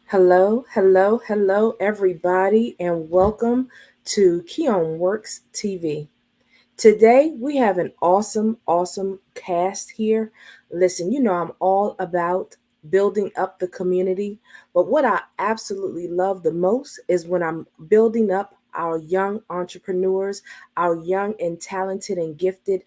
Hello, hello, hello, everybody, and welcome to Keon Works TV. Today, we have an awesome cast here. Listen, you know, I'm all about building up the community, but what I absolutely love the most is when I'm building up our young entrepreneurs, our young and talented and gifted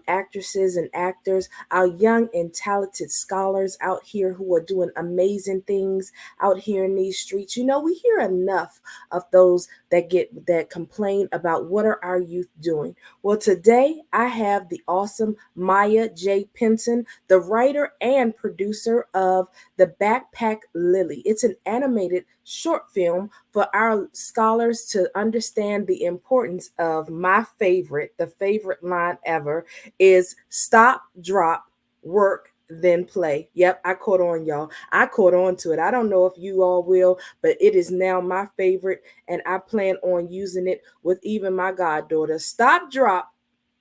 actresses and actors, our young and talented scholars out here who are doing amazing things out here in these streets. You know, we hear enough of those that complain about what are our youth doing. Well, today I have the awesome Maya J. Pinson, the writer and producer of The Backpack Lily. It's an animated short film for our scholars to understand the importance of the favorite line ever is stop, drop, work, then play. Yep, I caught on, y'all. I caught on to it. I don't know if you all will, but it is now my favorite, and I plan on using it with even my goddaughter. Stop, drop,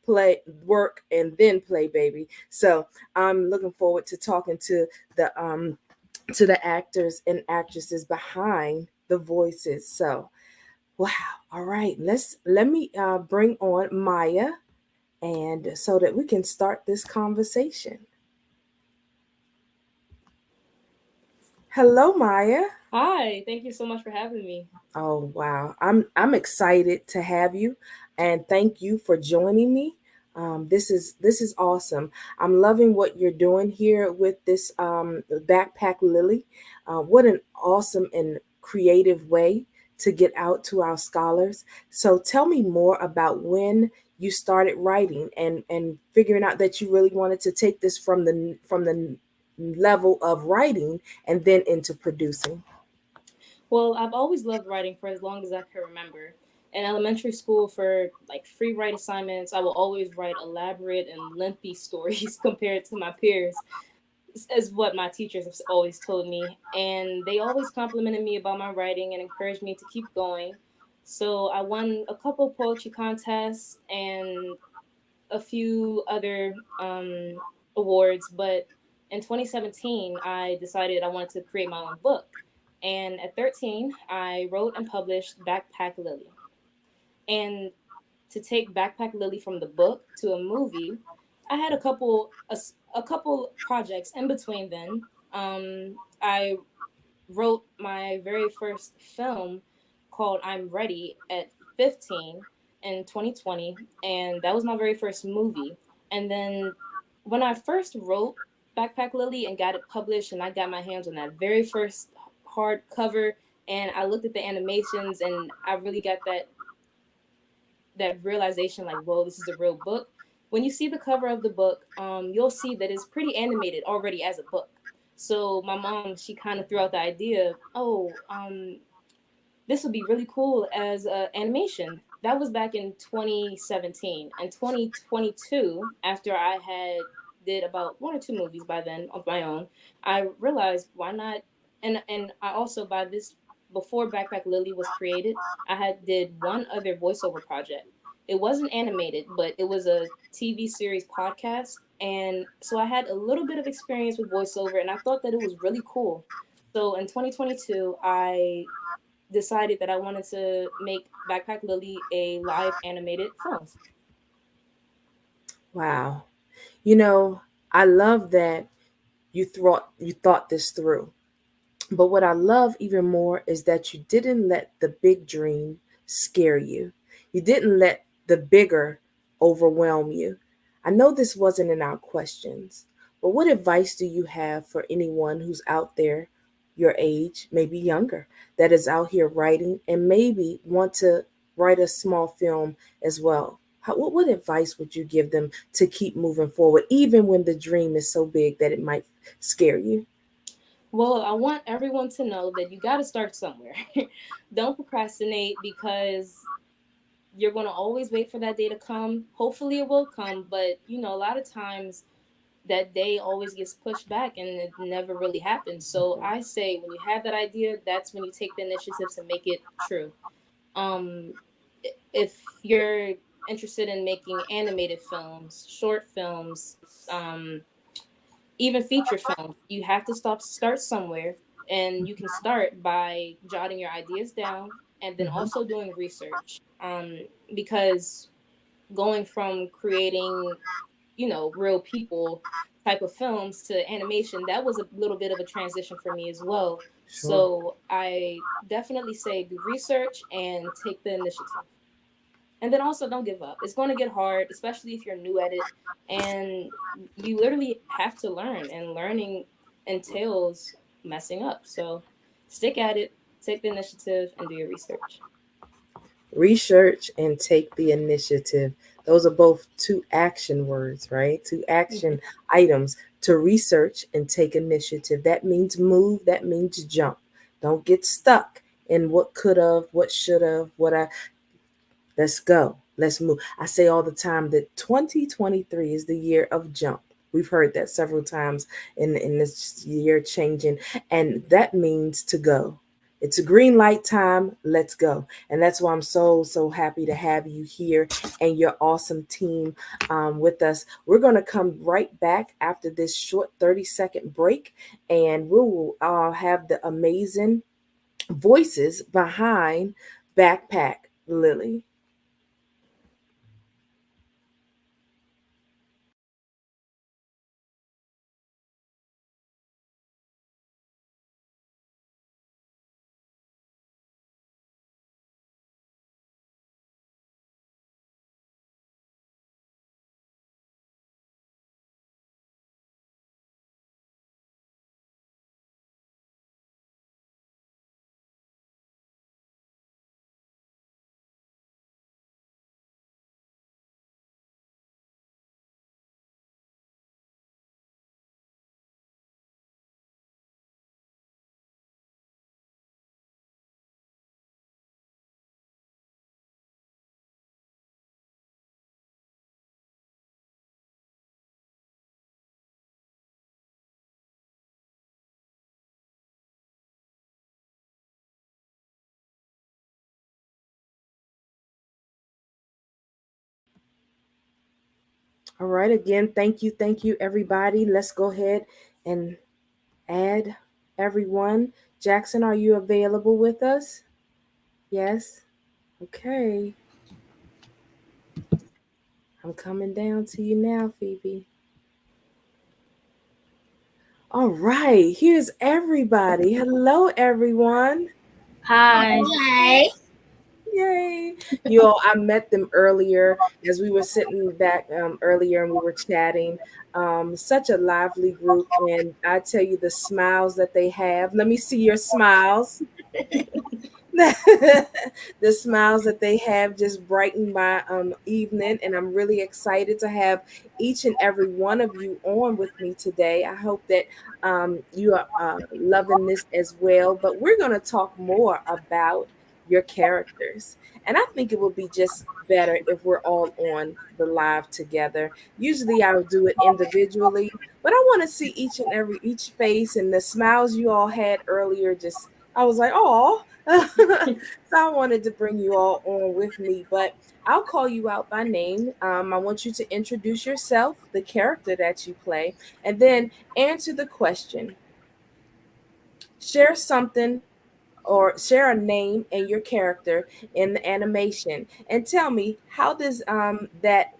play, work, and then play, baby. So I'm looking forward to talking the um to the actors and actresses behind the voices. So wow. All right. Let me bring on Maya, and so that we can start this conversation. Hello, Maya. Hi, thank you so much for having me. Oh wow, I'm excited to have you, and thank you for joining me. This is awesome. I'm loving what you're doing here with this backpack Lily. What an awesome and creative way to get out to our scholars. So tell me more about when you started writing and figuring out that you really wanted to take this from the level of writing and then into producing. Well, I've always loved writing for as long as I can remember. In elementary school, for like free write assignments, I will always write elaborate and lengthy stories compared to my peers, as what my teachers have always told me. And they always complimented me about my writing and encouraged me to keep going. So I won a couple poetry contests and a few other awards, but in 2017, I decided I wanted to create my own book. And at 13, I wrote and published Backpack Lily. And to take Backpack Lily from the book to a movie, I had a couple projects in between then. I wrote my very first film called I'm Ready at 15 in 2020, and that was my very first movie. And then when I first wrote Backpack Lily and got it published, and I got my hands on that very first hardcover, and I looked at the animations, and I really got that realization, like, whoa, this is a real book. When you see the cover of the book, you'll see that it's pretty animated already as a book. So my mom, she kind of threw out the idea, oh, this would be really cool as animation. That was back in 2017. And 2022, after I had did about one or two movies by then of my own, I realized why not. And I also, by this, before Backpack Lily was created, I had did one other voiceover project. It wasn't animated, but it was a TV series podcast. And so I had a little bit of experience with voiceover, and I thought that it was really cool. So in 2022, I decided that I wanted to make Backpack Lily a live animated film. Wow. You know, I love that you thought this through. But what I love even more is that you didn't let the big dream scare you. You didn't let the bigger overwhelm you. I know this wasn't in our questions, but what advice do you have for anyone who's out there your age, maybe younger, that is out here writing and maybe want to write a small film as well? What advice would you give them to keep moving forward, even when the dream is so big that it might scare you? Well, I want everyone to know that you got to start somewhere. Don't procrastinate, because you're going to always wait for that day to come. Hopefully, it will come, but a lot of times that day always gets pushed back and it never really happens. So I say, when you have that idea, that's when you take the initiative to make it true. Um, if you're interested in making animated films, short films, um, even feature films, you have to start somewhere. And you can start by jotting your ideas down and then Mhm. also doing research. Because going from creating, real people type of films to animation, that was a little bit of a transition for me as well. Sure. So I definitely say do research and take the initiative. And then also don't give up. It's going to get hard, especially if you're new at it. And you literally have to learn, and learning entails messing up. So stick at it, take the initiative, and do your research. Research and take the initiative. Those are both two action words, right? Two Mhm. action items. To research and take initiative. That means move, that means jump. Don't get stuck in what could have, what should have, what I let's go. Let's move. I say all the time that 2023 is the year of jump. We've heard that several times in this year changing, and that means to go. It's a green light time. Let's go. And that's why I'm so happy to have you here and your awesome team with us. We're going to come right back after this short 30-second break, and we will have the amazing voices behind Backpack Lily. All right, again, thank you, everybody. Let's go ahead and add everyone. Jaxson, are you available with us? Yes? Okay. I'm coming down to you now, Phoebe. All right, here's everybody. Hello, everyone. Hi. Hi. Yay. You all, I met them earlier as we were sitting back earlier and we were chatting. Such a lively group. And I tell you, the smiles that they have. Let me see your smiles. The smiles that they have just brighten my evening, and I'm really excited to have each and every one of you on with me today. I hope that you are loving this as well. But we're going to talk more about your characters, and I think it would be just better if we're all on the live together. Usually, I would do it individually, but I want to see each face and the smiles you all had earlier. Just I was like, oh. So I wanted to bring you all on with me, but I'll call you out by name. I want you to introduce yourself, the character that you play, and then answer the question. Share something or share a name and your character in the animation, and tell me how does that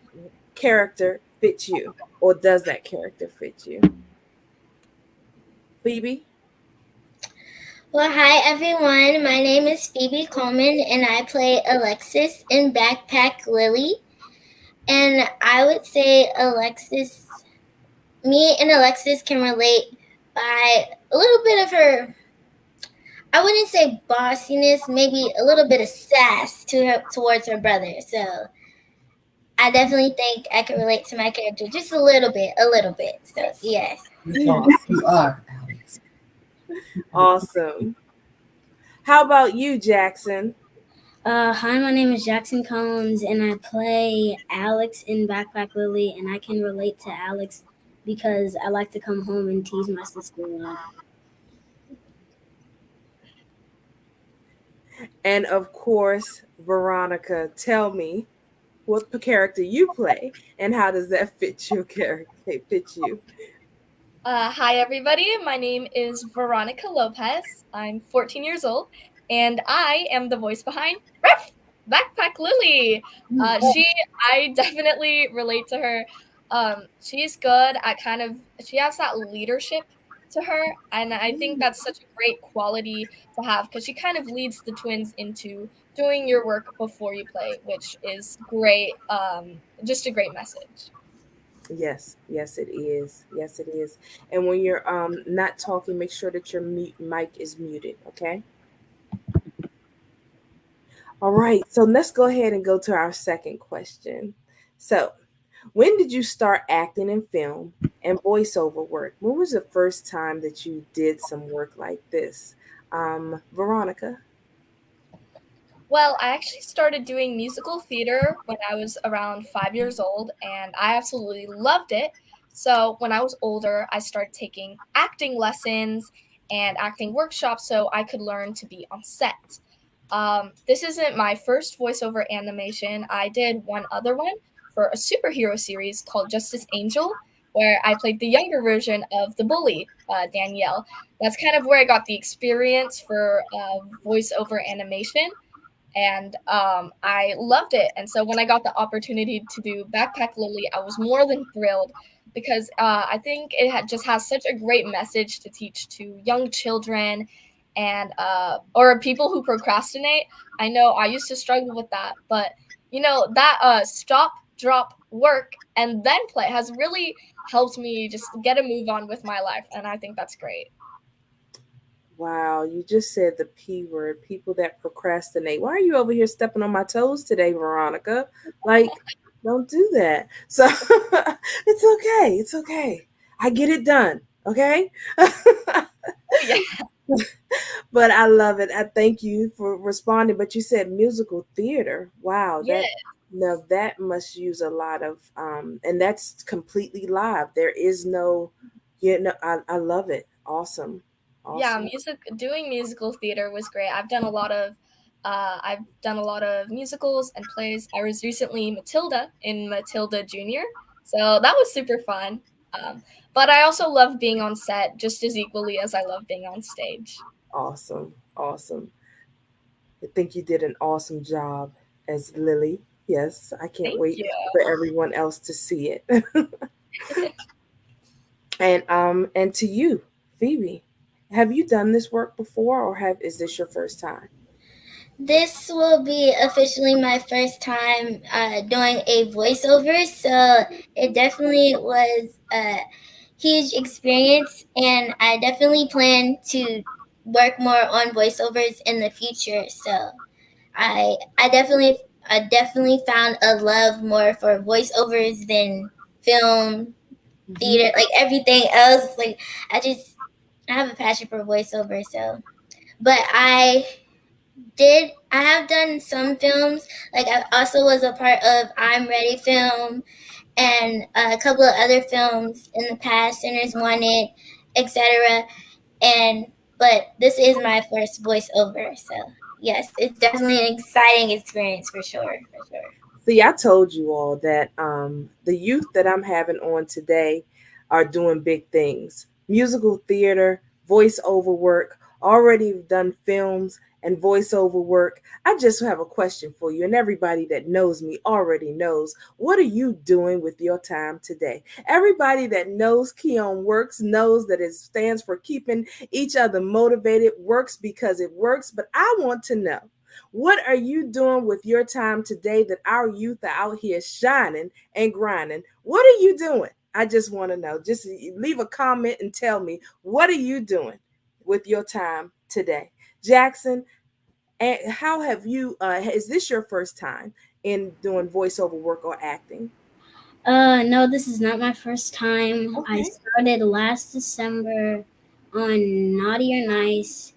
character fit you, or does that character fit you, Phoebe? Well, hi everyone. My name is Phoebe Coleman and I play Alexis in Backpack Lilly. And I would say me and Alexis can relate by a little bit of her, I wouldn't say bossiness, maybe a little bit of sass towards her brother. So I definitely think I can relate to my character just a little bit, a little bit. So yes. You are, Alex. Awesome. How about you, Jaxson? Hi, my name is Jaxson Collins, and I play Alex in Backpack Lily, and I can relate to Alex because I like to come home and tease my sister a lot. And of course, Veronica, tell me what character you play and how does that fit your character, fit you? Hi, everybody. My name is Veronica Lopez. I'm 14 years old, and I am the voice behind Ruff, Backpack Lily. She, I definitely relate to her. She's good at she has that leadership to her, and I think that's such a great quality to have because she kind of leads the twins into doing your work before you play, which is great. Just a great message. Yes, yes it is. Yes it is. And when you're not talking, make sure that your mic is muted, okay? All right. So let's go ahead and go to our second question. So, when did you start acting in film and voiceover work? When was the first time that you did some work like this? Veronica. Well, I actually started doing musical theater when I was around 5 years old, and I absolutely loved it. So, when I was older, I started taking acting lessons and acting workshops so I could learn to be on set. This isn't my first voiceover animation. I did one other one for a superhero series called Justice Angel, where I played the younger version of the bully, Danielle. That's kind of where I got the experience for voiceover animation, and I loved it. And so when I got the opportunity to do Backpack Lily, I was more than thrilled because I think just has such a great message to teach to young children and or people who procrastinate. I know I used to struggle with that, but that stop, drop, work, and then play has really helped me just get a move on with my life, and I think that's great. Wow, you just said the P word, people that procrastinate. Why are you over here stepping on my toes today, Veronica? Like, don't do that. So it's okay. It's okay. I get it done. Okay. Oh yeah. But I love it. I thank you for responding. But you said musical theater. Wow, Yeah. that now that must use a lot of and that's completely live. There is no, I love it. Awesome. Yeah, Awesome. doing musical theater was great. I've done a lot of musicals and plays. I was recently Matilda in Matilda Junior, so that was super fun. Um, but I also love being on set just as equally as I love being on stage. Awesome. Awesome. I think you did an awesome job as Lily. Yes, I can't Thank wait you. for everyone else to see it. And to you, Phoebe, have you done this work before, or have is this your first time? This will be officially my first time doing a voiceover, so it definitely was a huge experience, and I definitely plan to work more on voiceovers in the future. So I definitely found a love more for voiceovers than film, Hmm. theater, like everything else. Like I have a passion for voiceover, so but I have done some films. Like I also was a part of I'm Ready film and a couple of other films in the past, Sinners Wanted, etc. And but this is my first voiceover, so yes, it's definitely an exciting experience for sure, for sure. See, I told you all that the youth that I'm having on today are doing big things. Musical theater, voiceover work, already done films and voiceover work. I just have a question for you, and everybody that knows me already knows. What are you doing with your time today? Everybody that knows Keon Works knows that it stands for keeping each other motivated, works because it works. But I want to know, what are you doing with your time today that our youth are out here shining and grinding? What are you doing? I just want to know. Just leave a comment and tell me, what are you doing with your time today? Jaxson, and how have you is this your first time in doing voiceover work or acting? No, this is not my first time. I Okay. started last December on Naughty or Nice.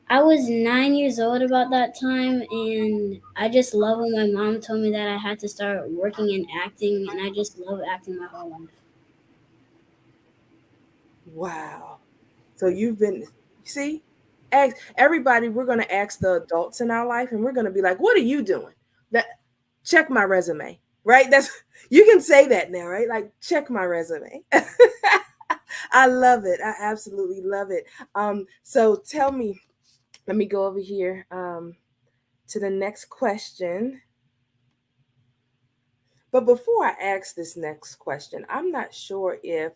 I was 9 years old about that time, and I just love when my mom told me that I had to start working in acting, and I just love acting my whole life. Wow. So you've been, see, ask everybody, we're going to ask the adults in our life and we're going to be like, what are you doing? That check my resume, right? That's you can say that now, right? Like check my resume. I love it. I absolutely love it. So tell me, let me go over here to the next question. But before I ask this next question, I'm not sure if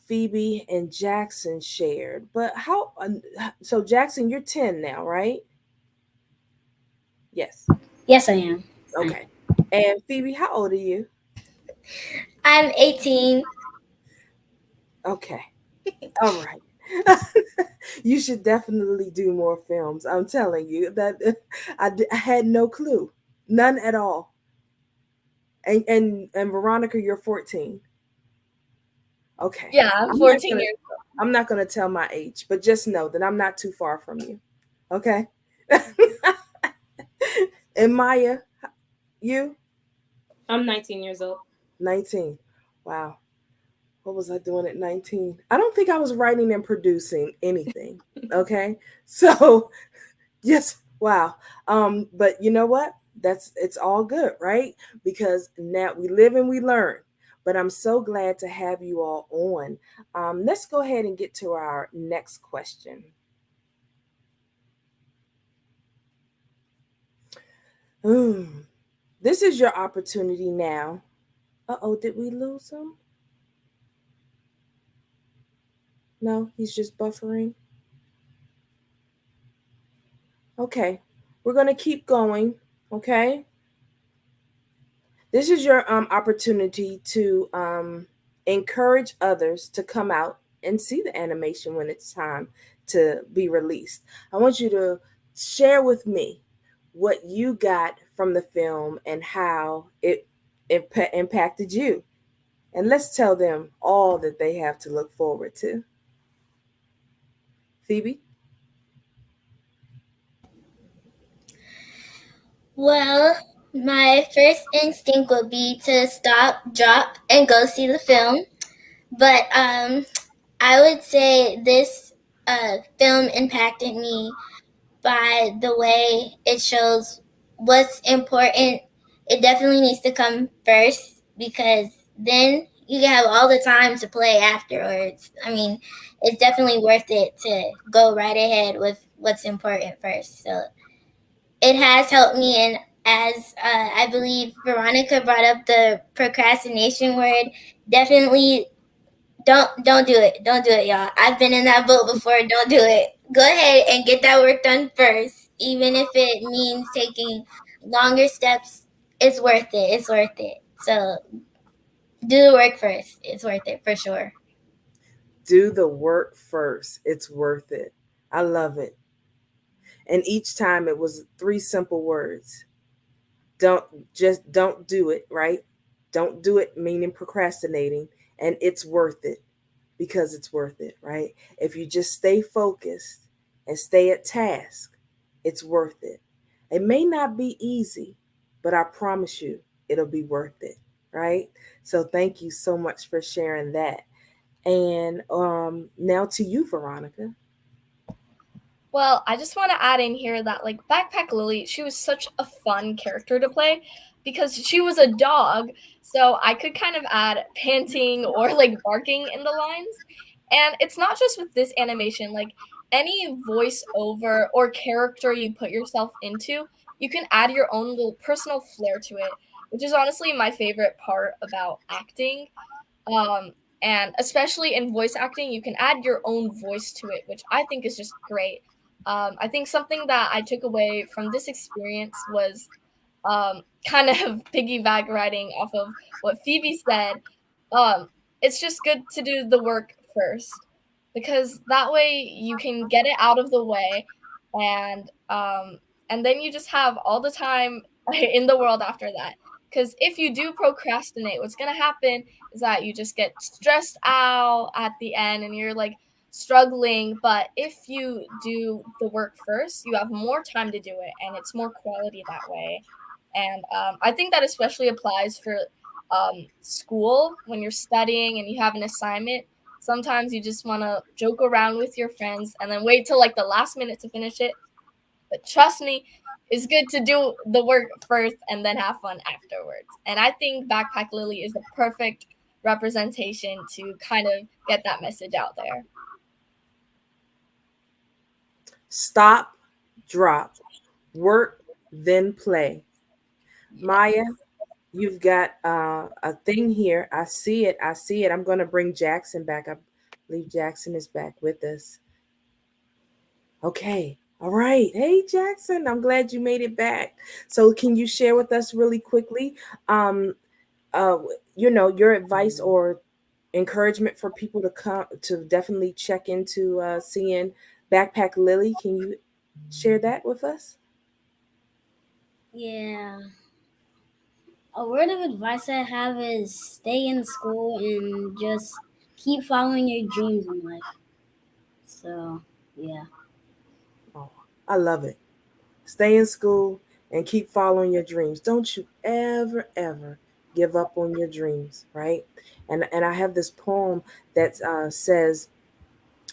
Phoebe and Jaxson shared, but how? So Jaxson, you're 10 now, right? Yes. Yes, I am. Okay. And Phoebe, how old are you? I'm 18. Okay. All right. You should definitely do more films. I'm telling you that I had no clue, none at all. And Veronica, you're 14. Okay. Yeah, I'm I'm not 14 gonna years. I'm not gonna tell my age, but just know that I'm not too far from you. Okay. And Maya, you I'm 19 years old. 19. Wow. What was I doing at 19? I don't think I was writing and producing anything. Okay. So yes, wow. But you know what? It's all good, right? Because now we live and we learn. But I'm so glad to have you all on. Let's go ahead and get to our next question. Hmm. This is your opportunity now. Uh-oh, did we lose him? No, he's just buffering. Okay. We're gonna keep going. Okay. This is your opportunity to encourage others to come out and see the animation when it's time to be released. I want you to share with me what you got from the film and how it impacted you. And let's tell them all that they have to look forward to. Phoebe? Well, my first instinct would be to stop, drop, and go see the film. But I would say this film impacted me by the way it shows what's important. It definitely needs to come first because then you can have all the time to play afterwards. I mean, it's definitely worth it to go right ahead with what's important first. So it has helped me, and as I believe Veronica brought up the procrastination word, definitely don't do it. Don't do it, y'all. I've been in that boat before. Don't do it. Go ahead and get that work done first, even if it means taking longer steps. It's worth it. It's worth it. So do the work first. It's worth it for sure. Do the work first. It's worth it. I love it. And each time it was three simple words. Don't don't do it, right? Don't do it, meaning procrastinating, and it's worth it because it's worth it, right? If you just stay focused and stay at task, it's worth it. It may not be easy, but I promise you it'll be worth it, right? So thank you so much for sharing that. And now to you, Veronica. Well, I just want to add in here that like Backpack Lily, she was such a fun character to play because she was a dog, so I could kind of add panting or like barking in the lines. And it's not just with this animation, like any voiceover or character you put yourself into, you can add your own little personal flair to it, which is honestly my favorite part about acting. Um, and especially in voice acting, you can add your own voice to it, which I think is just great. I think something that I took away from this experience was kind of piggyback riding off of what Phoebe said. It's just good to do the work first because that way you can get it out of the way, and and then you just have all the time in the world after that. Because if you do procrastinate, what's gonna happen is that you just get stressed out at the end and you're like struggling. But if you do the work first, you have more time to do it and it's more quality that way. And I think that especially applies for school when you're studying and you have an assignment. Sometimes you just want to joke around with your friends and then wait till like the last minute to finish it. But trust me, it's good to do the work first and then have fun afterwards. And I think Backpack Lily is the perfect representation to kind of get that message out there. Stop, drop, work, then play. Maya, Yes. you've got a thing here. I see it. I see it. I'm going to bring Jaxson back. I believe Jaxson is back with us. Okay. All right. Hey, Jaxson. I'm glad you made it back. So, can you share with us really quickly, um, uh, your advice or encouragement for people to come to definitely check into seeing Backpack Lilly? Can you share that with us? Yeah. A word of advice I have is stay in school and just keep following your dreams in life. So, yeah. Oh, I love it. Stay in school and keep following your dreams. Don't you ever give up on your dreams, right? And I have this poem that says,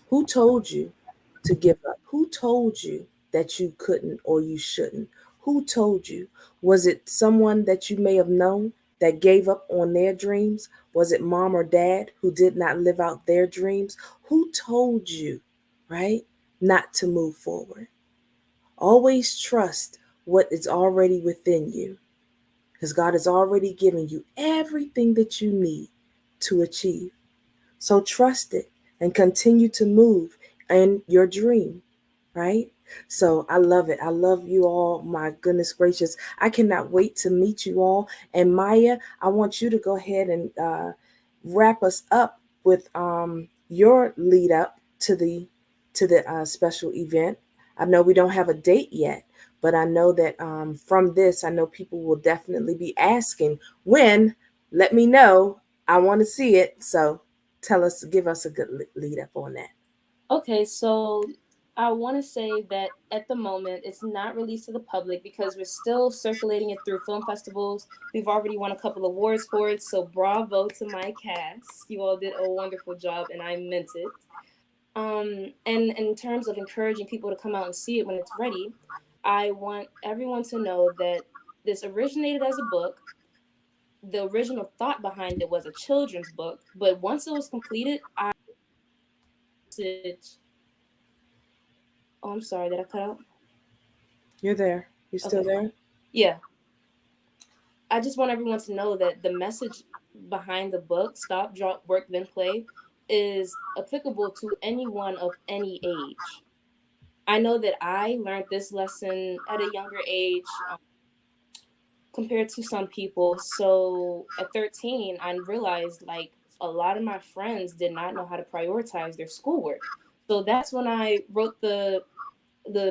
"Who told you to give up? Who told you that you couldn't or you shouldn't? Who told you? Was it someone that you may have known that gave up on their dreams? Was it mom or dad who did not live out their dreams? Who told you, right, not to move forward? Always trust what is already within you because God has already given you everything that you need to achieve. So trust it and continue to move in your dream, right? So I love it. I love you all. My goodness gracious. I cannot wait to meet you all. And Maya, I want you to go ahead and wrap us up with your lead up to the special event. I know we don't have a date yet, but I know that from this, I know people will definitely be asking when. Let me know. I want to see it. So tell us, give us a good lead up on that. Okay, so I want to say that at the moment it's not released to the public because we're still circulating it through film festivals. We've already won a couple awards for it, so bravo to my cast. You all did a wonderful job, and I meant it. And in terms of encouraging people to come out and see it when it's ready, I want everyone to know that this originated as a book. The original thought behind it was a children's book, but once it was completed, I message. Oh, I'm sorry, did I cut out? You're there. You still Okay. there? Yeah. I just want everyone to know that the message behind the book, Stop, Drop, Work, Then Play, is applicable to anyone of any age. I know that I learned this lesson at a younger age compared to some people. So at 13, I realized like a lot of my friends did not know how to prioritize their schoolwork. So that's when I wrote the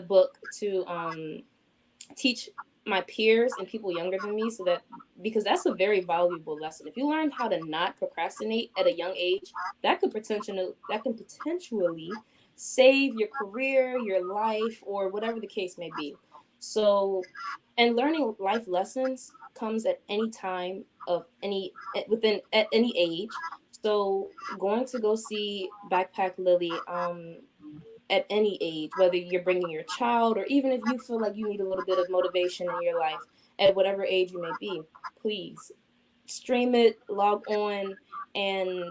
book to teach my peers and people younger than me, so that because that's a very valuable lesson. If you learn how to not procrastinate at a young age, that can potentially save your career, your life, or whatever the case may be. So, and learning life lessons comes at any time of any within at any age. So going to go see Backpack Lily at any age, whether you're bringing your child or even if you feel like you need a little bit of motivation in your life at whatever age you may be, please stream it, log on, and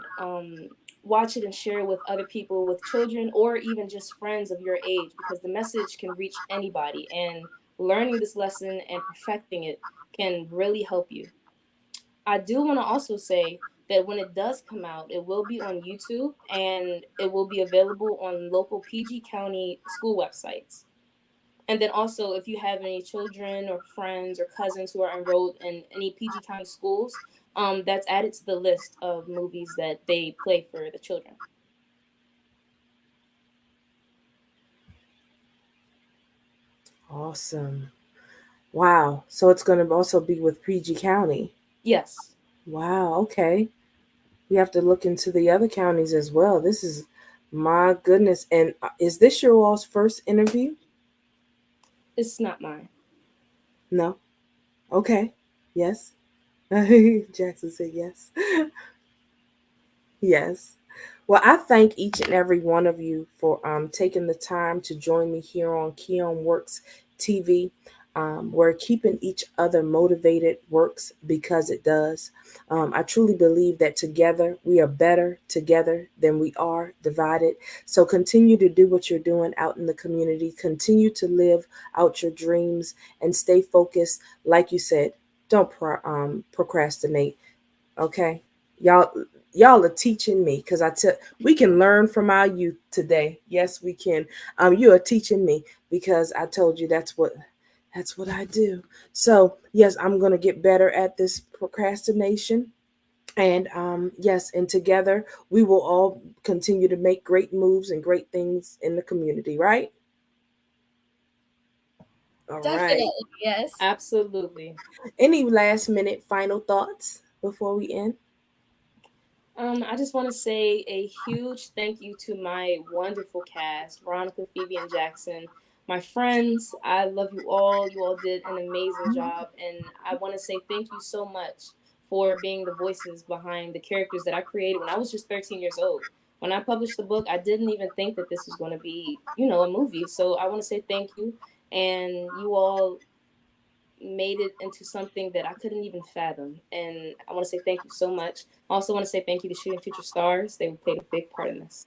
watch it and share it with other people with children or even just friends of your age because the message can reach anybody. And learning this lesson and perfecting it can really help you. I do want to also say that when it does come out, it will be on YouTube and it will be available on local PG County school websites. And then also, if you have any children or friends or cousins who are enrolled in any PG County schools, that's added to the list of movies that they play for the children. Awesome. Wow. So it's going to also be with PG County. Yes, Wow. Okay. We have to look into the other counties as well. This is my goodness. And is this your all's first interview? it's not mine. No. Okay. Yes. Jaxson said yes. Yes. Well, I thank each and every one of you for taking the time to join me here on Keon Works TV. where keeping each other motivated works because it does. I truly believe that together we are better together than we are divided. So continue to do what you're doing out in the community. Continue to live out your dreams and stay focused. Like you said, don't procrastinate. Okay, y'all. Y'all are teaching me because we can learn from our youth today. Yes, we can. You are teaching me because I told you that's what I do. So, yes, I'm going to get better at this procrastination. And yes, and together we will all continue to make great moves and great things in the community, right? All right. Definitely, yes. Absolutely. Any last minute final thoughts before we end? I just want to say a huge thank you to my wonderful cast, Veronica, Phoebe, and Jaxson. My friends, I love you all. You all did an amazing job. And I want to say thank you so much for being the voices behind the characters that I created when I was just 13 years old. When I published the book, I didn't even think that this was going to be, a movie. So I want to say thank you. And you all made it into something that I couldn't even fathom. And I want to say thank you so much. I also want to say thank you to Shooting Future Stars. They played a big part in this.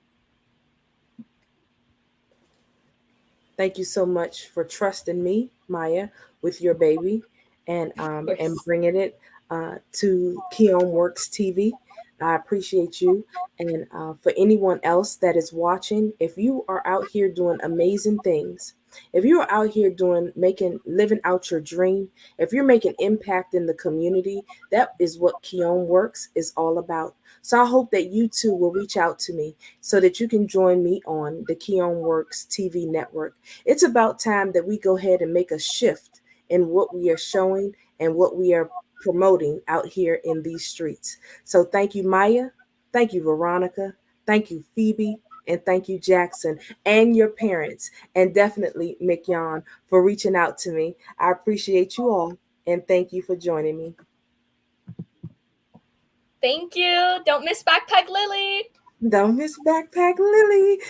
Thank you so much for trusting me, Maya, with your baby, Of and course. bringing it to Keon Works TV. I appreciate you, and for anyone else that is watching, if you are out here doing amazing things, if you are out here living out your dream, if you're making impact in the community, that is what Keon Works is all about. So I hope that you too will reach out to me so that you can join me on the Keon Works TV network. It's about time that we go ahead and make a shift in what we are showing and what we are promoting out here in these streets. So thank you, Maya. Thank you, Veronica. Thank you, Phoebe. And thank you, Jaxson, and your parents, and definitely Mick Yon for reaching out to me. I appreciate you all, and thank you for joining me. Thank you. Don't miss Backpack Lily. Don't miss Backpack Lily.